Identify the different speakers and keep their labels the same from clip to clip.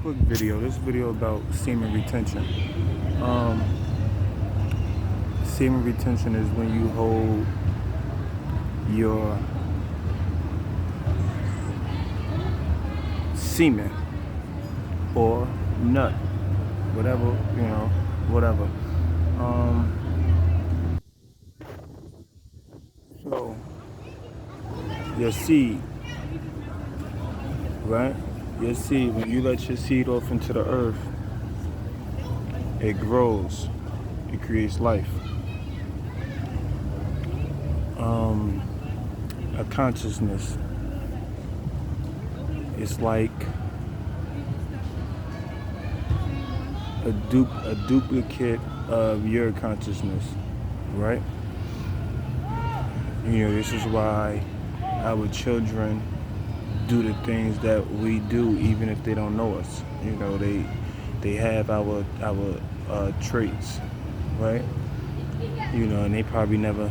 Speaker 1: quick video. This video about semen retention. Um, Semen retention is when you hold your semen or nut, whatever, whatever. So your seed, right? Your seed, when you let your seed off into the earth, it grows, it creates life. A consciousness. It's like a duplicate of your consciousness, right? This is why our children do the things that we do, even if they don't know us. They have our traits, right? And you probably never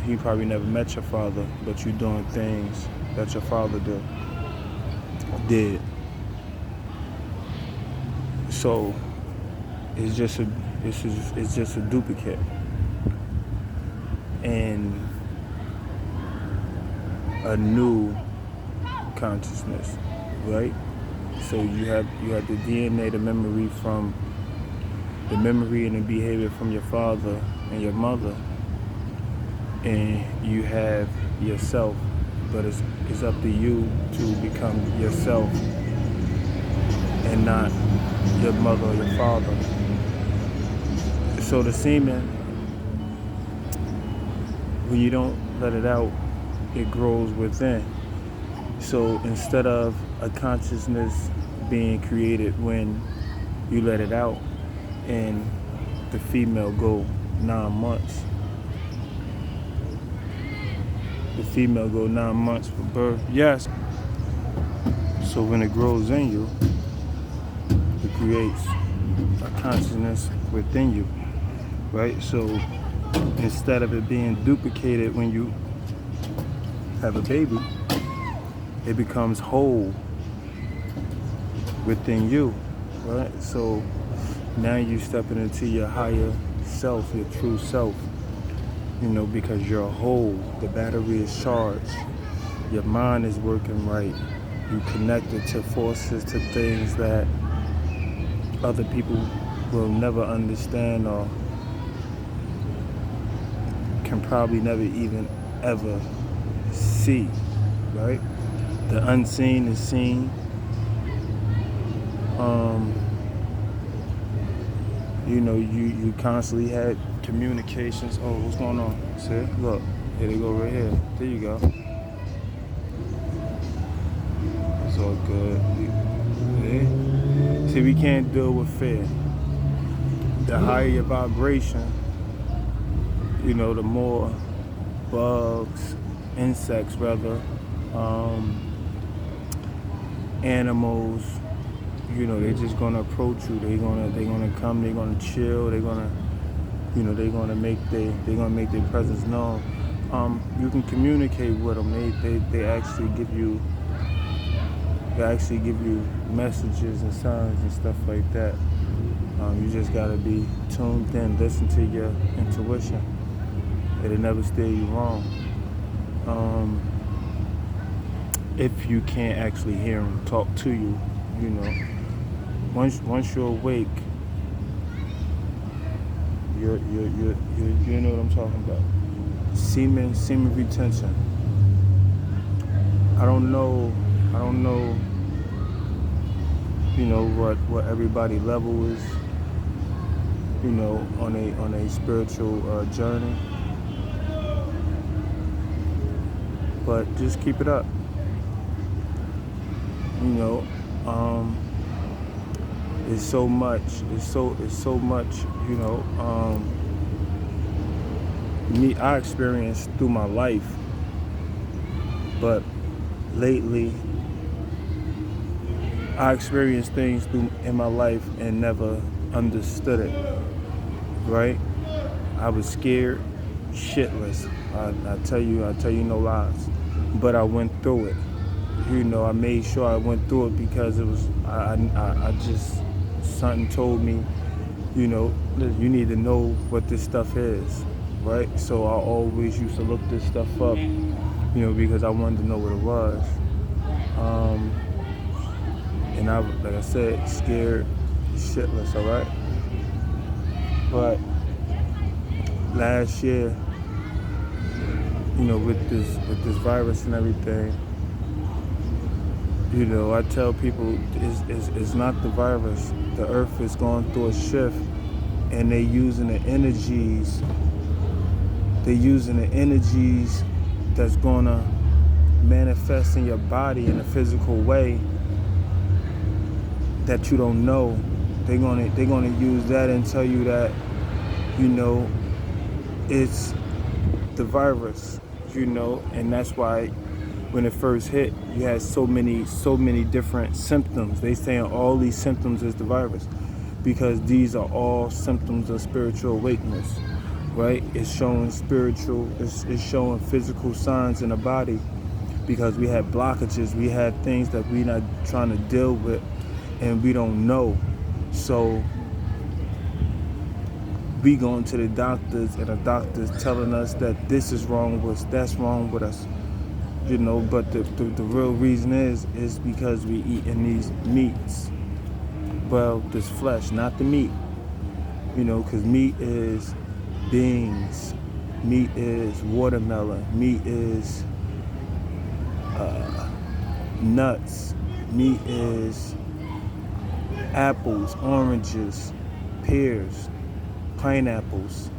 Speaker 1: met your father, but you're doing things that your father did. So it's just a duplicate, and a new consciousness, right? So you have the DNA, the memory and the behavior from your father and your mother, and you have yourself, but it's up to you to become yourself and not your mother or your father. So the semen, when you don't let it out, it grows within. So instead of a consciousness being created when you let it out and the female go 9 months, for birth, yes. So when it grows in you, it creates a consciousness within you, right? So instead of it being duplicated when you have a baby, it becomes whole within you, right? So now you're stepping into your higher self, your true self, because you're whole. The battery is charged. Your mind is working right. You connected to forces, to things that other people will never understand or can probably never even ever see, right? The unseen is seen. You constantly had communications. Oh, what's going on? See? Look, here they go right here. There you go. It's all good. See, we can't deal with fear. The higher your vibration, the more bugs, insects rather, animals, they're just gonna approach you. They're gonna come. They're gonna chill. They're gonna make their presence known. You can communicate with them. They actually give you messages and signs and stuff like that. You just gotta be tuned in, listen to your intuition. It'll never steer you wrong. If you can't actually hear them talk to you, once you're awake, you know what I'm talking about. Semen retention. I don't know, what everybody level is, on a spiritual journey. But just keep it up. It's so much. I experienced through my life, but lately I experienced things in my life and never understood it, right? I was scared shitless. I tell you no lies. But I went through it. I made sure I went through it because it was, something told me, that you need to know what this stuff is, right? So I always used to look this stuff up, because I wanted to know what it was. And I, like I said, scared shitless, all right? But last year, with this virus and everything, I tell people it's not the virus. The earth is going through a shift, and they're using the energies. They're using the energies that's gonna manifest in your body in a physical way that you don't know. They're gonna use that and tell you that, it's the virus, and that's why when it first hit, you had so many different symptoms. They saying all these symptoms is the virus because these are all symptoms of spiritual awakeness, right? It's showing spiritual, it's showing physical signs in the body because we had blockages, we had things that we're not trying to deal with and we don't know. So we going to the doctors and the doctors telling us that this is wrong with us, that's wrong with us. But the real reason is because we eating these meats. Well, this flesh, not the meat. Because meat is beans, meat is watermelon, meat is nuts, meat is apples, oranges, pears, pineapples.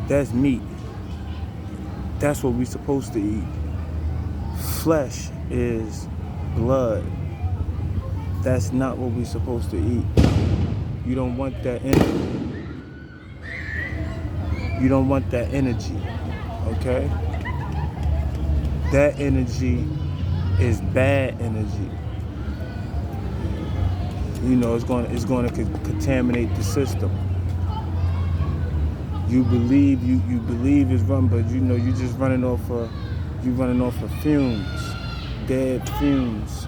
Speaker 1: That's meat. That's what we're supposed to eat. Flesh is blood. That's not what we're supposed to eat. You don't want that energy. You don't want that energy, okay? That energy is bad energy. It's going to contaminate the system. You believe it's wrong, but you just running off of fumes, dead fumes.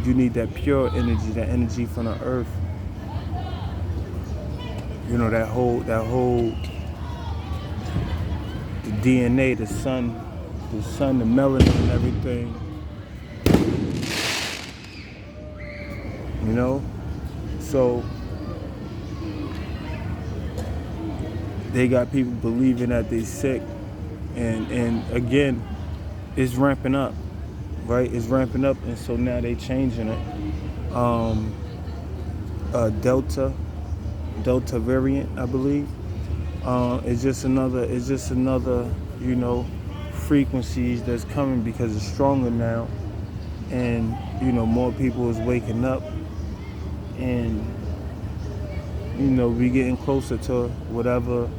Speaker 1: You need that pure energy, that energy from the earth. That whole the DNA, the sun, the melanin and everything. So they got people believing that they sick, and again, it's ramping up, right? It's ramping up, and so now they changing it. Delta variant, I believe. It's just another, frequencies that's coming because it's stronger now, and more people is waking up, and we getting closer to whatever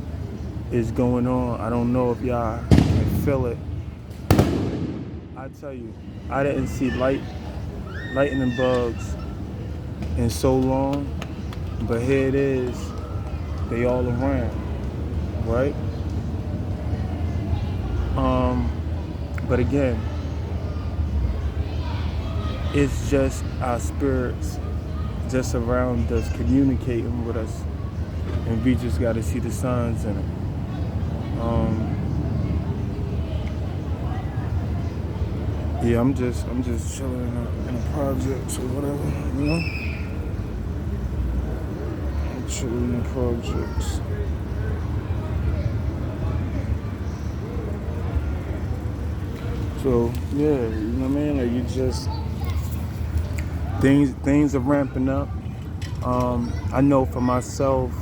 Speaker 1: is going on. I don't know if y'all can feel it. I tell you, I didn't see lightning bugs in so long, but here it is. They all around, right? But again, it's just our spirits just around us communicating with us, and we just got to see the signs in it. Yeah, I'm just chilling in a project or whatever, I'm chilling in projects. So yeah, you know what I mean? Like, you just things are ramping up. I know for myself,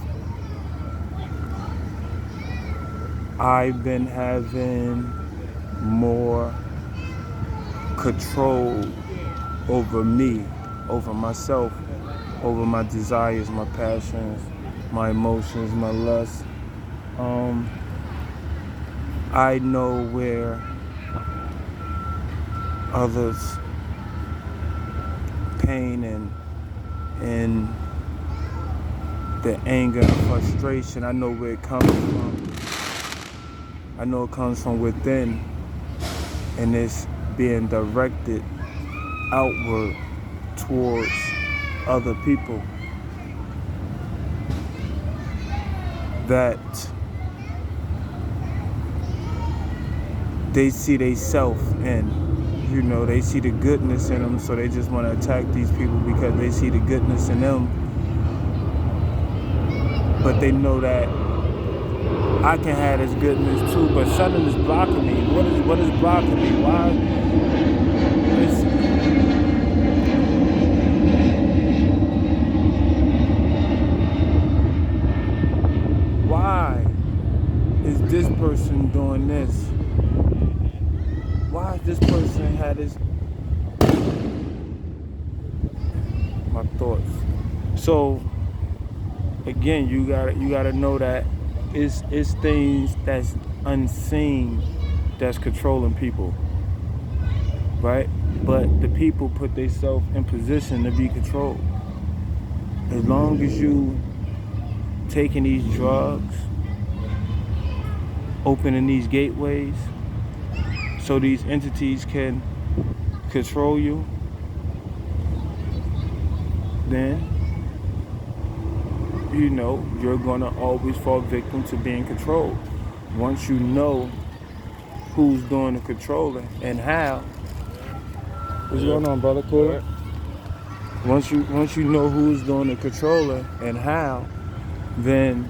Speaker 1: I've been having more control over me, over myself, over my desires, my passions, my emotions, my lusts. I know where others' pain and the anger and frustration, I know where it comes from. I know it comes from within. and it's being directed outward towards other people that they see they self in. You know, they see the goodness in them, so they just want to attack these people because they see the goodness in them. But they know that I can have this goodness too, but something is blocking me. What is blocking me? Why? Why is this person doing this? Why is this person had this? My thoughts. So again, you gotta know that it's things that's unseen that's controlling people, right? But the people put themselves in position to be controlled. As long as you taking these drugs, opening these gateways so these entities can control you, then you know you're gonna always fall victim to being controlled. Once you know who's doing the controlling and how. What's going on, brother? Cool. Once you know who's doing the controlling and how, then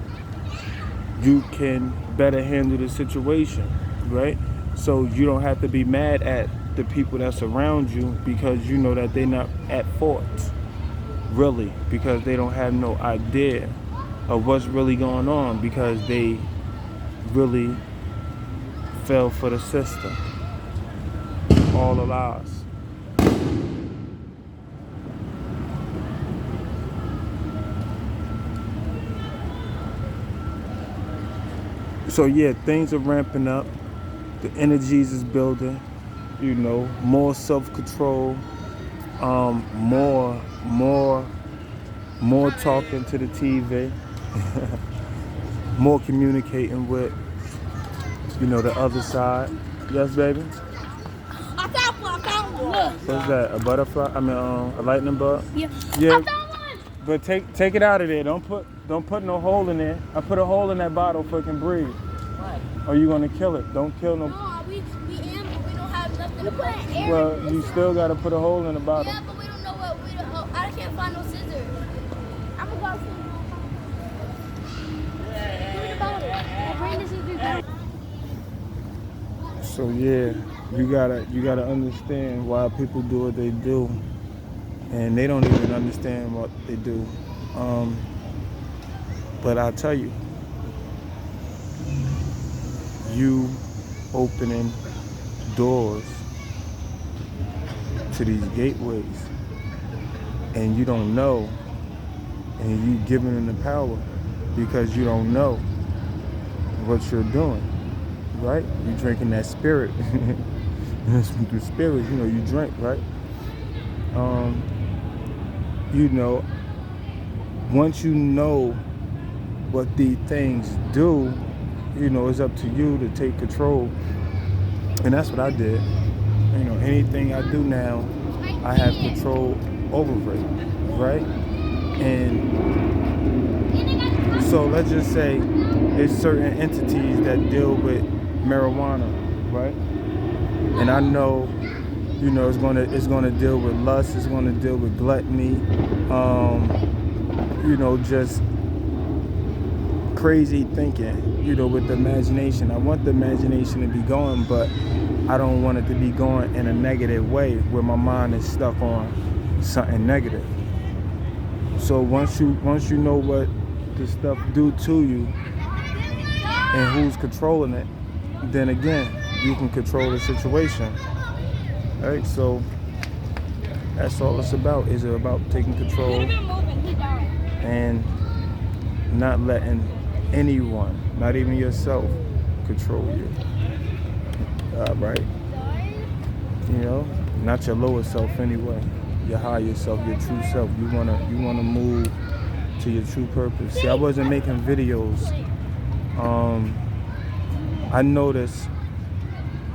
Speaker 1: you can better handle the situation, right? So you don't have to be mad at the people that's around you because you know that they're not at fault, really, because they don't have no idea of what's really going on because they really fell for the system. All the lies. So yeah, things are ramping up. The energies is building. You know, more self-control, more talking to the TV, more communicating with, you know, the other side. Yes, baby. What's that? A butterfly? I mean, a lightning bug?
Speaker 2: Yeah.
Speaker 1: Yeah. But take it out of there. Don't put no hole in there. I put a hole in that bottle so it can breathe.
Speaker 2: What?
Speaker 1: Or you gonna kill it? Don't kill no.
Speaker 2: No, we animal. We don't have nothing to put in air.
Speaker 1: Well, you still gotta put a hole in the bottle.
Speaker 2: Yeah, but we don't know what we don't. Oh, I can't find no scissors. I'm gonna go see. Give me the bottle. I'll bring the scissors.
Speaker 1: So yeah, you gotta understand why people do what they do, and they don't even understand what they do. But I'll tell you, you opening doors to these gateways, and you don't know, and you giving them the power because you don't know what you're doing. Right? You drinking that spirit. The spirit, you know, you drink, right? You know, once you know what these things do, you know, it's up to you to take control. And that's what I did. You know, anything I do now, I have control over it, right? And so let's just say there's certain entities that deal with marijuana, right? And I know, you know, it's gonna deal with lust, it's gonna deal with gluttony, you know, just crazy thinking, you know, with the imagination. I want the imagination to be going, but I don't want it to be going in a negative way where my mind is stuck on something negative. So once you know what this stuff do to you and who's controlling it, then again, you can control the situation. All right, so that's all it's about. Is it about taking control and not letting anyone, not even yourself, control you. Right? You know, not your lower self anyway. Your higher self, your true self. You wanna move to your true purpose. See, I wasn't making videos. I noticed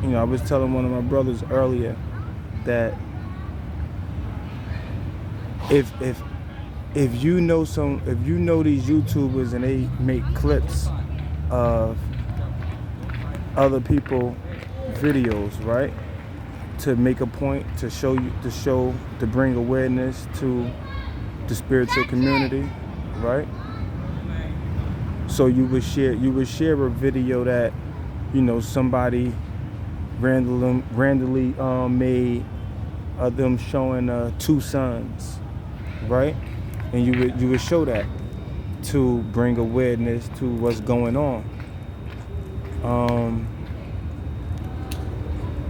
Speaker 1: I was telling one of my brothers earlier that if you know these YouTubers and they make clips of other people videos, right? To make a point, to bring awareness to the spiritual community, right? So you would share a video that, somebody randomly made of them showing two suns, right? And you would show that to bring awareness to what's going on.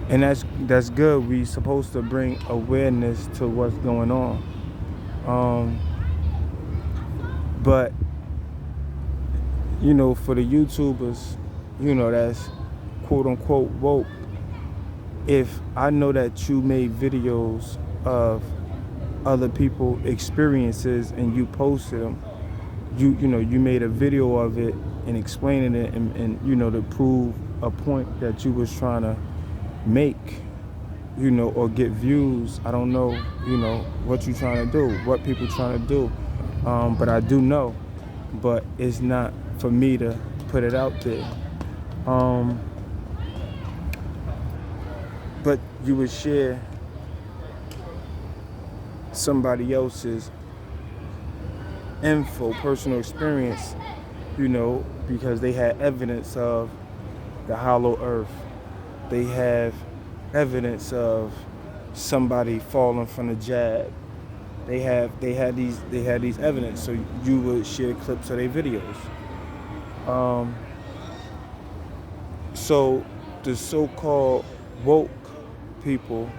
Speaker 1: And that's good. We supposed to bring awareness to what's going on. But for the YouTubers, that's quote unquote woke. If I know that you made videos of other people experiences and you posted them, you made a video of it and explaining it and to prove a point that you was trying to make, or get views. I don't know, what you trying to do, what people trying to do. But I do know, but it's not for me to put it out there. But you would share somebody else's info, personal experience, because they had evidence of the hollow earth. They have evidence of somebody falling from the jab. They had these evidence. So you would share clips of their videos. So the so-called woke people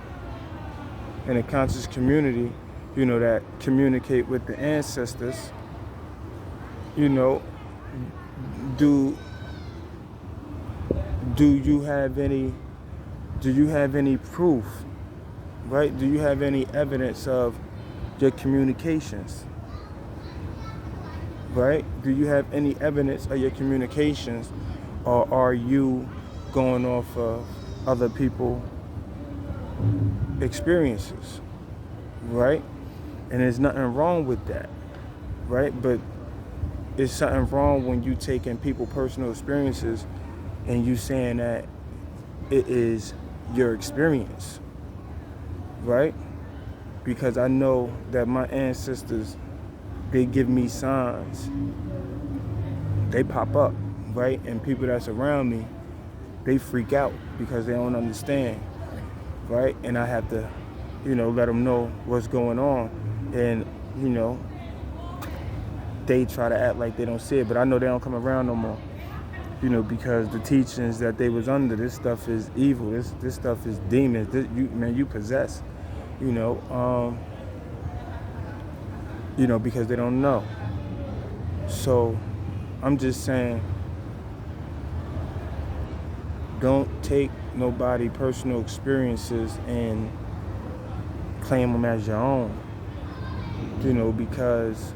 Speaker 1: in the conscious community, that communicate with the ancestors, do you have any proof, right? Do you have any evidence of your communications, right? Do you have any evidence of your communications, or are you going off of other people's experiences, right? And there's nothing wrong with that, right? But it's something wrong when you taking people's personal experiences and you saying that it is your experience, right? Because I know that my ancestors, they give me signs. They pop up, right? And people that's around me, they freak out because they don't understand, right? And I have to, let them know what's going on. And, they try to act like they don't see it, but I know they don't come around no more, because the teachings that they was under, this stuff is evil. This stuff is demons. You possess, because they don't know. So I'm just saying, don't take nobody personal experiences and claim them as your own, because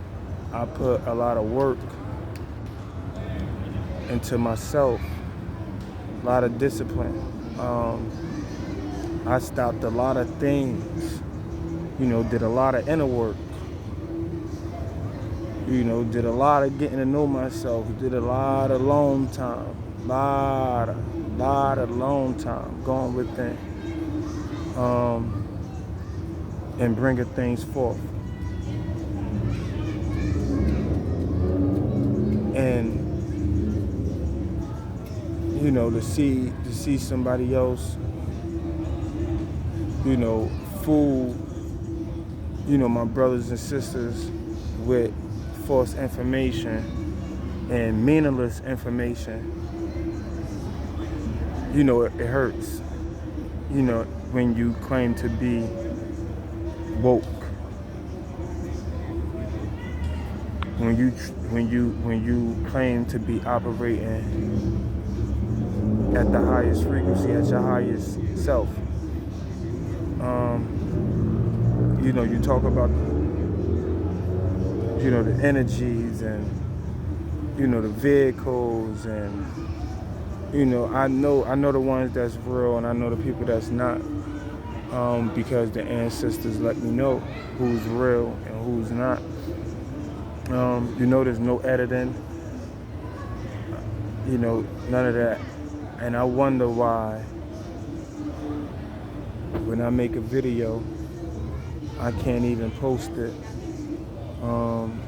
Speaker 1: I put a lot of work into myself, a lot of discipline. I stopped a lot of things, did a lot of inner work, did a lot of getting to know myself, did a lot of alone time, lot of alone time, going within, and bringing things forth. And to see somebody else, fool, my brothers and sisters with false information and meaningless information, it hurts. When you claim to be woke. When you claim to be operating at the highest frequency, at your highest self. You talk about the energies and the vehicles and you know, I know the ones that's real, and I know the people that's not, because the ancestors let me know who's real and who's not. You know, there's no editing, you know, none of that. And I wonder why when I make a video, I can't even post it.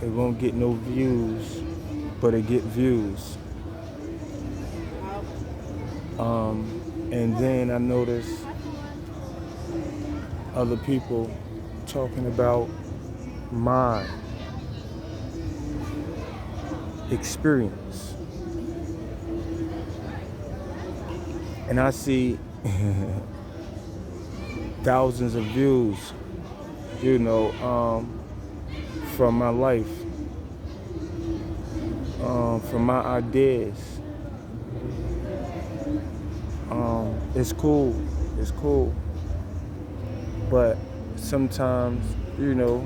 Speaker 1: It won't get no views, but it get views. And then I notice other people talking about my experience. And I see thousands of views, you know, from my life, from my ideas. It's cool. It's cool. But sometimes, you know,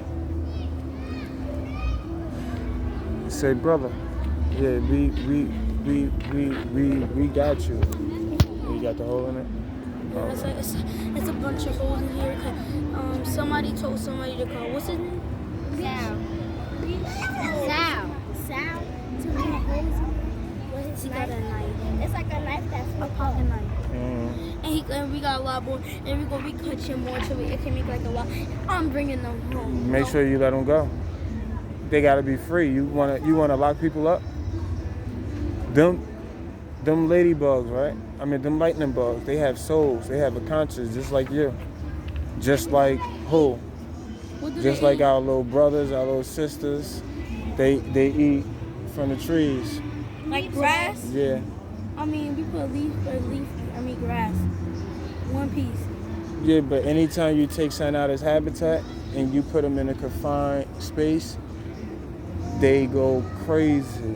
Speaker 1: say, brother, yeah, we got you. You got the hole in it?
Speaker 2: Yeah, it's a bunch of holes in here. Somebody told somebody to call. What's his name? Sal. He got a knife. It's like a knife that's a pocket knife. And we got a lot more. And we cut him more so it can make like a lot. I'm bringing them home.
Speaker 1: Make sure you let them go. They gotta be free. You wanna lock people up? Them ladybugs, right? I mean, them lightning bugs. They have souls. They have a conscience, just like you. Just like who? Just like our little brothers, our little sisters. They eat from the trees.
Speaker 2: Like grass?
Speaker 1: Yeah.
Speaker 2: I mean, we put grass. One piece.
Speaker 1: Yeah, but anytime you take something out of its habitat and you put them in a confined space, they go crazy.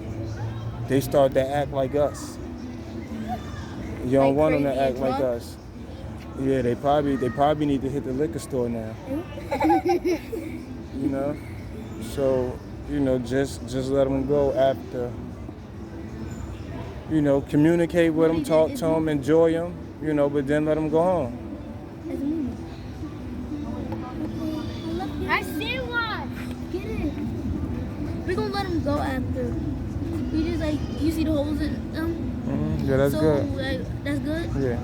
Speaker 1: They start to act like us. You don't want them to act like us. Yeah, they probably need to hit the liquor store now. You know? So, you know, just let them go after. You know, communicate with them, talk to them, enjoy them, you know, but then let them go home.
Speaker 2: I see one. Get it. We're gonna let them go after. We just like, you see the holes in them?
Speaker 1: Yeah, that's good.
Speaker 2: Like, that's good?
Speaker 1: Yeah.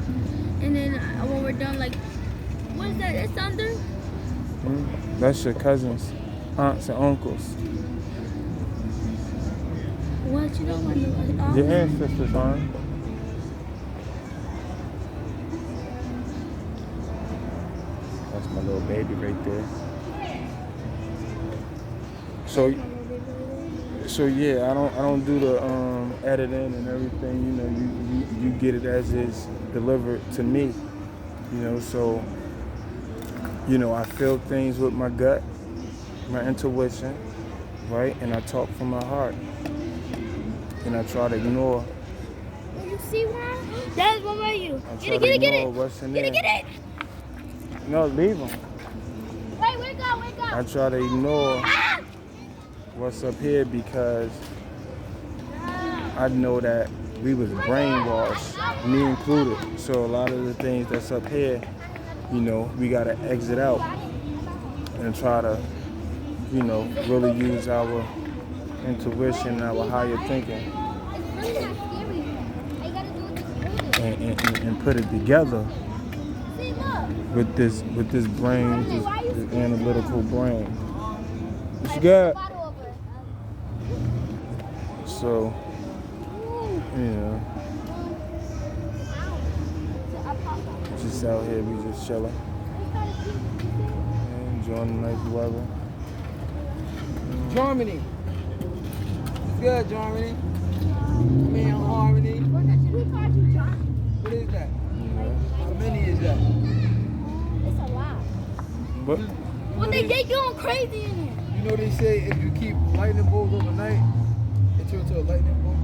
Speaker 2: And then when we're done, like, what is that? That's thunder?
Speaker 1: That's your cousins, aunts, and uncles.
Speaker 2: What you know about the
Speaker 1: Your ancestors, hon. That's my little baby right there. So yeah, I don't do the editing and everything. You know, you get it as is delivered to me. You know, so you know, I feel things with my gut, my intuition, right, and I talk from my heart. And I try to ignore.
Speaker 2: You see one? That is one by you. Get it.
Speaker 1: What's in there.
Speaker 2: Get it.
Speaker 1: No, leave them.
Speaker 2: Wait, wake up.
Speaker 1: I try to ignore what's up here because I know that we was brainwashed, me included. So a lot of the things that's up here, you know, we gotta exit out and try to, you know, really use our intuition, our higher thinking, and put it together with this brain, this analytical brain. It's good. So, you know, just out here, we just chilling, enjoying the nice weather.
Speaker 3: Germany. It's good, Germany. Man, Harmony. What is that? How many is that?
Speaker 2: It's a lot.
Speaker 1: But
Speaker 2: Well, they going crazy in here.
Speaker 3: You know they say if you keep lightning bolts overnight, it turns to a lightning bolt.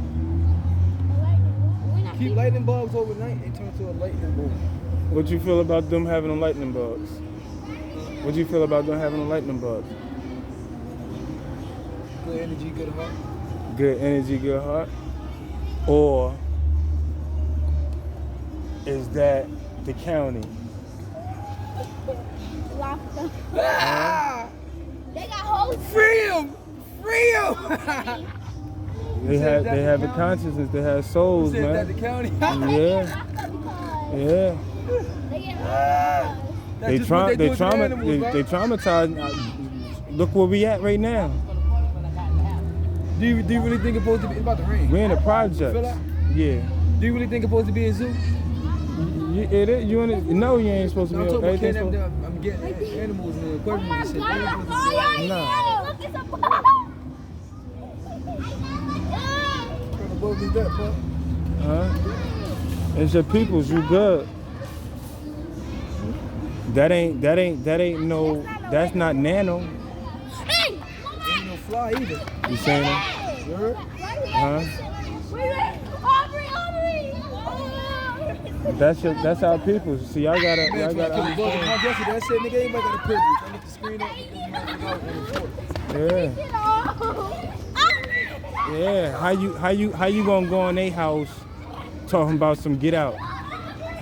Speaker 3: Keep lightning bulbs overnight, it turns to a lightning bolt.
Speaker 1: what you feel about them having them lightning bugs? What do you feel about them having them lightning bugs?
Speaker 3: Good energy, good heart.
Speaker 1: Good energy, good heart, or is that the county.
Speaker 2: Lock them.
Speaker 3: Ah!
Speaker 2: They got hoes.
Speaker 3: Free him! Free him!
Speaker 1: They
Speaker 3: said that
Speaker 1: have
Speaker 3: the
Speaker 1: a
Speaker 3: county?
Speaker 1: consciousness. They have
Speaker 3: You
Speaker 1: souls,
Speaker 3: said that
Speaker 1: man.
Speaker 3: the county?
Speaker 1: Yeah,
Speaker 2: Lock them because
Speaker 1: yeah.
Speaker 2: they get hoes.
Speaker 3: That's just what they do to the animals, bro.
Speaker 1: they traumatize. Look where we at right now.
Speaker 3: Do you really think it's supposed to be? It's about to rain.
Speaker 1: We in the
Speaker 3: Feel
Speaker 1: projects.
Speaker 3: that?
Speaker 1: Yeah.
Speaker 3: Do you really think it's supposed to be a zoo?
Speaker 1: It is. You no, you ain't supposed to
Speaker 3: No,
Speaker 1: be.
Speaker 3: I'm talking about
Speaker 1: everything's
Speaker 3: kidnapping
Speaker 1: supposed-
Speaker 3: them. I'm getting animals and
Speaker 2: Oh
Speaker 3: aquariums
Speaker 2: my
Speaker 3: and shit.
Speaker 2: God,
Speaker 3: They ain't
Speaker 2: a
Speaker 3: supposed to
Speaker 2: fire!
Speaker 1: Nah.
Speaker 2: Look, it's a fire!
Speaker 3: What the fuck is that, bro?
Speaker 1: Huh? It's your peoples. You good? That ain't no. That's not nano.
Speaker 2: Hey!
Speaker 3: Ain't no fly either.
Speaker 1: You saying that?
Speaker 3: You heard?
Speaker 1: Huh?
Speaker 2: Wait, Aubrey!
Speaker 1: That's our peoples. See, y'all gotta
Speaker 3: Man, trying to kill the bug.
Speaker 1: understand.
Speaker 3: How yesterday I said, nigga, anybody got a privilege. I lift the screen up and then you know, out on the floor.
Speaker 1: Yeah. Yeah, how you gonna go in their house talking about some get out?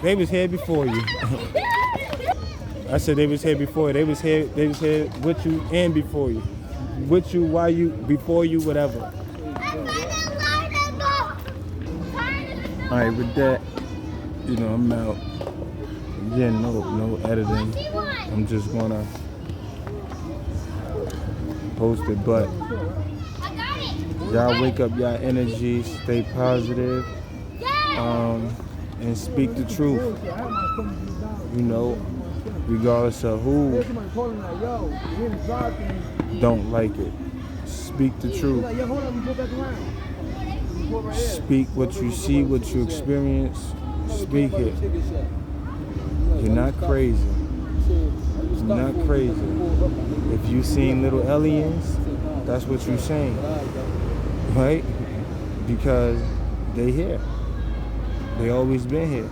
Speaker 1: They was here before you. I said they was here before you. They was here with you and before you. With you, while you, before you, whatever. Alright, with that, you know, I'm out. Again, no editing. I'm just gonna post it, but y'all wake up y'all energy, stay positive, and speak the truth. You know, regardless of who
Speaker 3: Somebody calling like, yo, you're in the drive thing.
Speaker 1: don't like it. Speak the truth.
Speaker 3: Like, yo, hold up, we go back around. We go right here.
Speaker 1: Speak what you see, what you experience. Speak it. You're not crazy. You're not crazy. If you seen little aliens, that's what you're saying, right? Because they here. They always been here.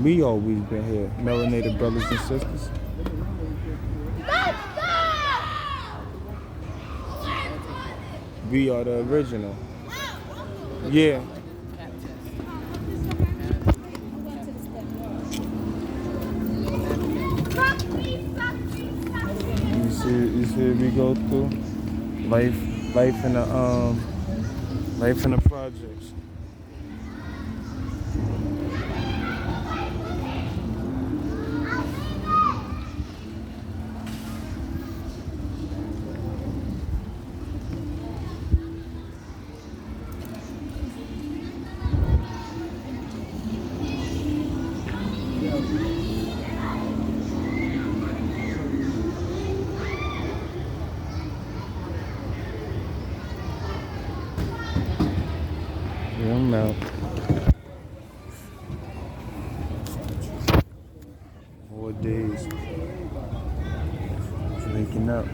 Speaker 1: We always been here, melanated brothers and sisters. We are the original. Yeah. You see we go through life in the projects. Yeah, I'm out. 4 days. Waking up.